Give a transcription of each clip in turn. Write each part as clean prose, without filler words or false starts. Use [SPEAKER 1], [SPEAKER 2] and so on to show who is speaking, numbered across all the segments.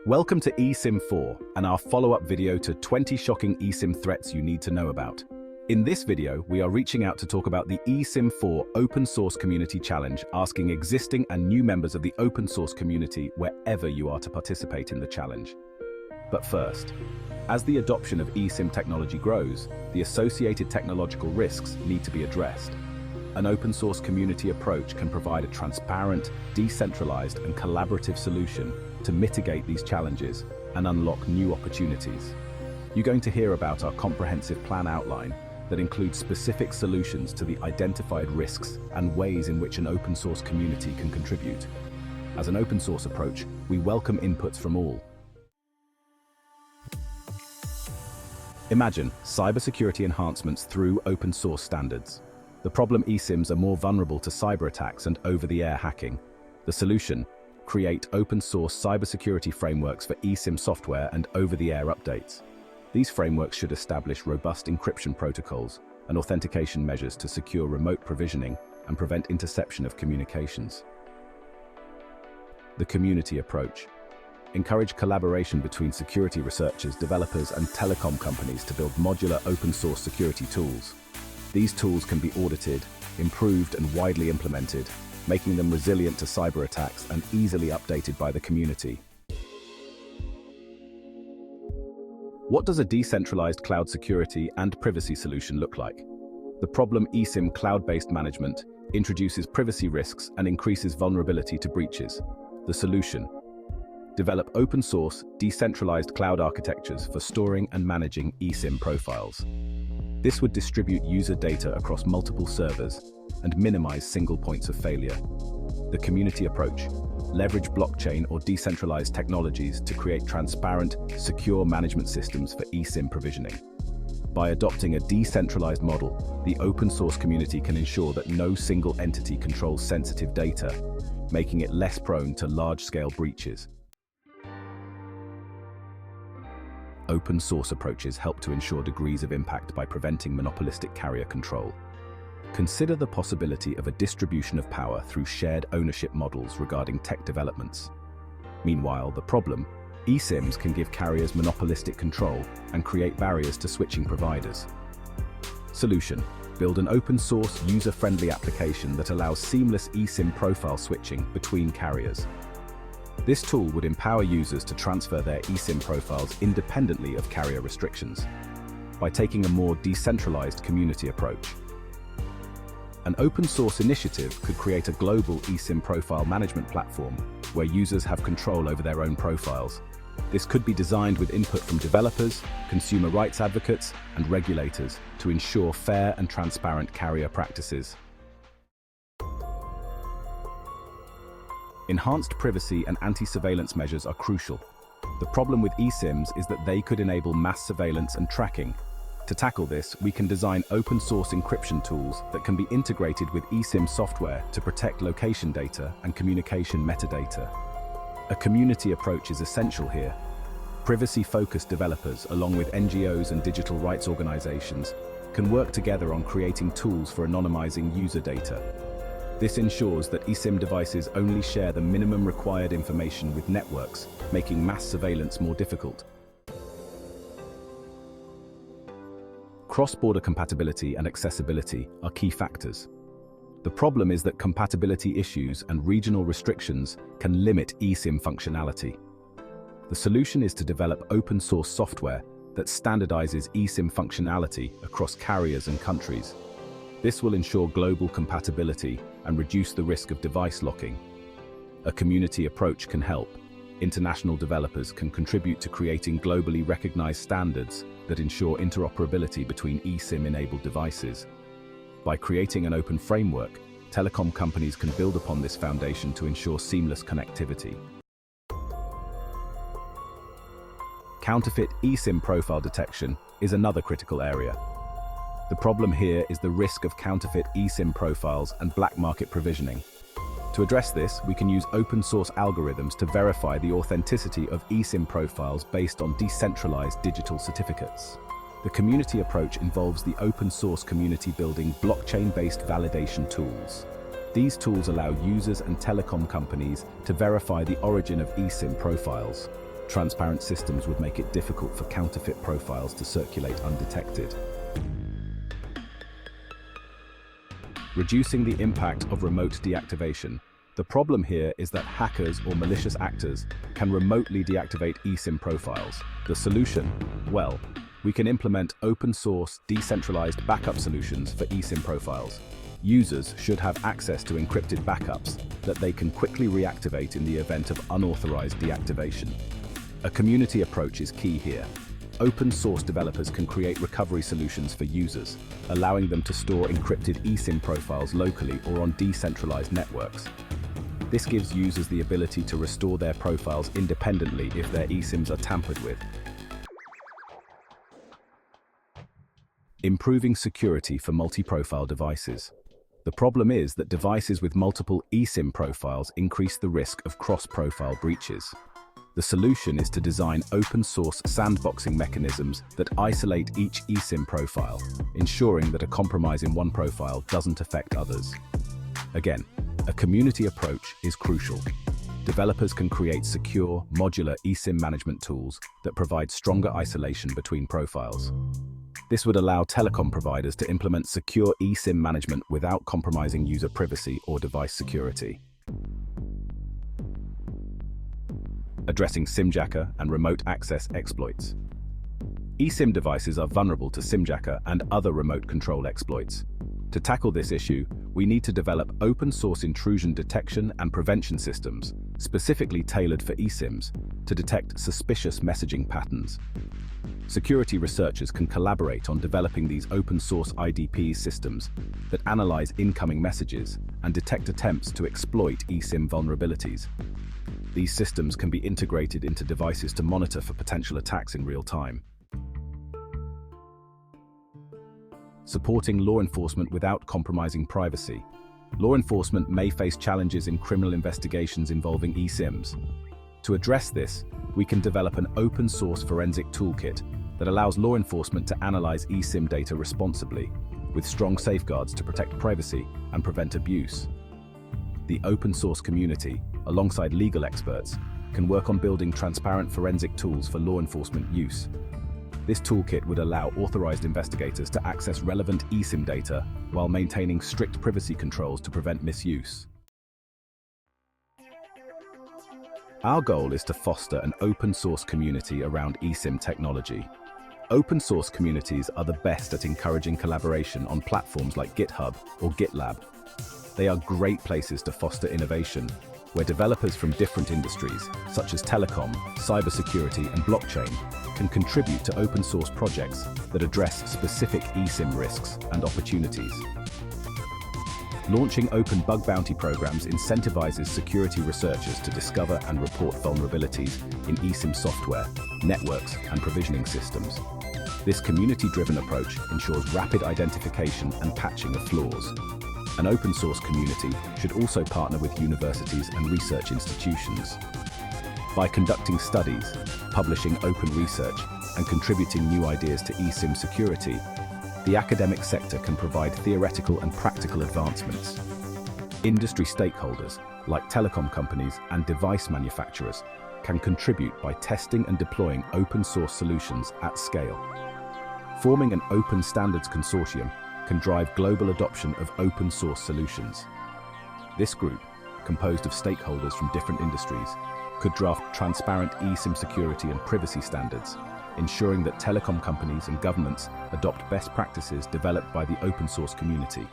[SPEAKER 1] Welcome to eSIM 4 and our follow-up video to 20 shocking eSIM threats you need to know about. In this video, we are reaching out to talk about the eSIM 4 Open Source Community Challenge, asking existing and new members of the open source community wherever you are to participate in the challenge. But first, as the adoption of eSIM technology grows, the associated technological risks need to be addressed. An open source community approach can provide a transparent, decentralized, and collaborative solution to mitigate these challenges and unlock new opportunities. You're going to hear about our comprehensive plan outline that includes specific solutions to the identified risks and ways in which an open source community can contribute. As an open source approach, we welcome inputs from all. Imagine cybersecurity enhancements through open source standards. The problem: eSIMs are more vulnerable to cyber attacks and over-the-air hacking. The solution: create open source cybersecurity frameworks for eSIM software and over-the-air updates. These frameworks should establish robust encryption protocols and authentication measures to secure remote provisioning and prevent interception of communications. The community approach: encourage collaboration between security researchers, developers, and telecom companies to build modular open source security tools. These tools can be audited, improved, and widely implemented, making them resilient to cyber attacks and easily updated by the community. What does a decentralized cloud security and privacy solution look like? The problem: eSIM cloud-based management introduces privacy risks and increases vulnerability to breaches. The solution: develop open source, decentralized cloud architectures for storing and managing eSIM profiles. This would distribute user data across multiple servers and minimize single points of failure. The community approach: leverage blockchain or decentralized technologies to create transparent, secure management systems for eSIM provisioning. By adopting a decentralized model, the open source community can ensure that no single entity controls sensitive data, making it less prone to large-scale breaches. Open source approaches help to ensure degrees of impact by preventing monopolistic carrier control. Consider the possibility of a distribution of power through shared ownership models regarding tech developments. Meanwhile, the problem: eSIMs can give carriers monopolistic control and create barriers to switching providers. Solution: build an open source, user-friendly application that allows seamless eSIM profile switching between carriers. This tool would empower users to transfer their eSIM profiles independently of carrier restrictions. By taking a more decentralized community approach, an open source initiative could create a global eSIM profile management platform where users have control over their own profiles. This could be designed with input from developers, consumer rights advocates, and regulators to ensure fair and transparent carrier practices. Enhanced privacy and anti-surveillance measures are crucial. The problem with eSIMs is that they could enable mass surveillance and tracking. To tackle this, we can design open source encryption tools that can be integrated with eSIM software to protect location data and communication metadata. A community approach is essential here. Privacy-focused developers, along with NGOs and digital rights organizations, can work together on creating tools for anonymizing user data. This ensures that eSIM devices only share the minimum required information with networks, making mass surveillance more difficult. Cross-border compatibility and accessibility are key factors. The problem is that compatibility issues and regional restrictions can limit eSIM functionality. The solution is to develop open-source software that standardizes eSIM functionality across carriers and countries. This will ensure global compatibility and reduce the risk of device locking. A community approach can help. International developers can contribute to creating globally recognized standards that ensure interoperability between eSIM-enabled devices. By creating an open framework, telecom companies can build upon this foundation to ensure seamless connectivity. Counterfeit eSIM profile detection is another critical area. The problem here is the risk of counterfeit eSIM profiles and black market provisioning. To address this, we can use open source algorithms to verify the authenticity of eSIM profiles based on decentralized digital certificates. The community approach involves the open source community building blockchain-based validation tools. These tools allow users and telecom companies to verify the origin of eSIM profiles. Transparent systems would make it difficult for counterfeit profiles to circulate undetected. Reducing the impact of remote deactivation. The problem here is that hackers or malicious actors can remotely deactivate eSIM profiles. The solution? Well, we can implement open-source, decentralized backup solutions for eSIM profiles. Users should have access to encrypted backups that they can quickly reactivate in the event of unauthorized deactivation. A community approach is key here. Open-source developers can create recovery solutions for users, allowing them to store encrypted eSIM profiles locally or on decentralized networks. This gives users the ability to restore their profiles independently if their eSIMs are tampered with. Improving security for multi-profile devices. The problem is that devices with multiple eSIM profiles increase the risk of cross-profile breaches. The solution is to design open-source sandboxing mechanisms that isolate each eSIM profile, ensuring that a compromise in one profile doesn't affect others. Again, a community approach is crucial. Developers can create secure, modular eSIM management tools that provide stronger isolation between profiles. This would allow telecom providers to implement secure eSIM management without compromising user privacy or device security. Addressing SIMjacker and remote access exploits. eSIM devices are vulnerable to SIMjacker and other remote control exploits. To tackle this issue, we need to develop open-source intrusion detection and prevention systems, specifically tailored for eSIMs, to detect suspicious messaging patterns. Security researchers can collaborate on developing these open-source IDP systems that analyze incoming messages and detect attempts to exploit eSIM vulnerabilities. These systems can be integrated into devices to monitor for potential attacks in real time. Supporting law enforcement without compromising privacy. Law enforcement may face challenges in criminal investigations involving eSIMs. To address this, we can develop an open-source forensic toolkit that allows law enforcement to analyze eSIM data responsibly, with strong safeguards to protect privacy and prevent abuse. The open-source community, alongside legal experts, can work on building transparent forensic tools for law enforcement use. This toolkit would allow authorized investigators to access relevant eSIM data while maintaining strict privacy controls to prevent misuse. Our goal is to foster an open-source community around eSIM technology. Open-source communities are the best at encouraging collaboration on platforms like GitHub or GitLab. They are great places to foster innovation, where developers from different industries, such as telecom, cybersecurity, and blockchain, can contribute to open-source projects that address specific eSIM risks and opportunities. Launching open bug bounty programs incentivizes security researchers to discover and report vulnerabilities in eSIM software, networks, and provisioning systems. This community-driven approach ensures rapid identification and patching of flaws. An open-source community should also partner with universities and research institutions. By conducting studies, publishing open research, and contributing new ideas to eSIM security, the academic sector can provide theoretical and practical advancements. Industry stakeholders, like telecom companies and device manufacturers, can contribute by testing and deploying open-source solutions at scale. Forming an open standards consortium can drive global adoption of open-source solutions. This group, composed of stakeholders from different industries, could draft transparent eSIM security and privacy standards, ensuring that telecom companies and governments adopt best practices developed by the open-source community.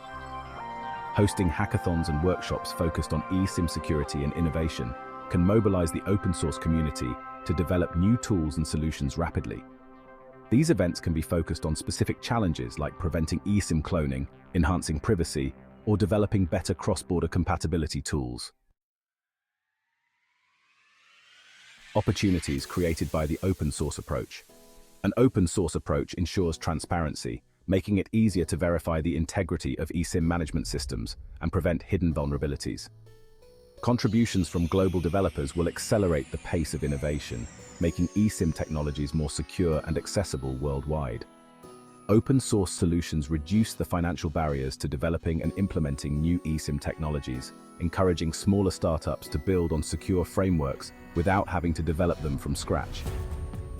[SPEAKER 1] Hosting hackathons and workshops focused on eSIM security and innovation can mobilize the open-source community to develop new tools and solutions rapidly. These events can be focused on specific challenges like preventing eSIM cloning, enhancing privacy, or developing better cross-border compatibility tools. Opportunities created by the open-source approach. An open-source approach ensures transparency, making it easier to verify the integrity of eSIM management systems and prevent hidden vulnerabilities. Contributions from global developers will accelerate the pace of innovation, making eSIM technologies more secure and accessible worldwide. Open source solutions reduce the financial barriers to developing and implementing new eSIM technologies, encouraging smaller startups to build on secure frameworks without having to develop them from scratch.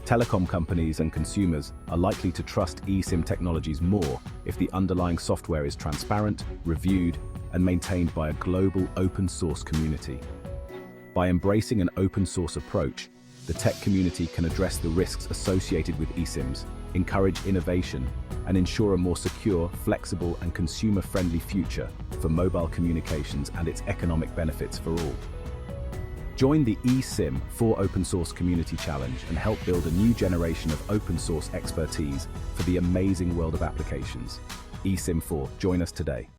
[SPEAKER 1] Telecom companies and consumers are likely to trust eSIM technologies more if the underlying software is transparent, reviewed, and maintained by a global open source community. By embracing an open source approach, the tech community can address the risks associated with eSIMs, encourage innovation, and ensure a more secure, flexible, and consumer-friendly future for mobile communications and its economic benefits for all. Join the eSIM for Open Source Community Challenge and help build a new generation of open source expertise for the amazing world of applications. eSIM 4, join us today.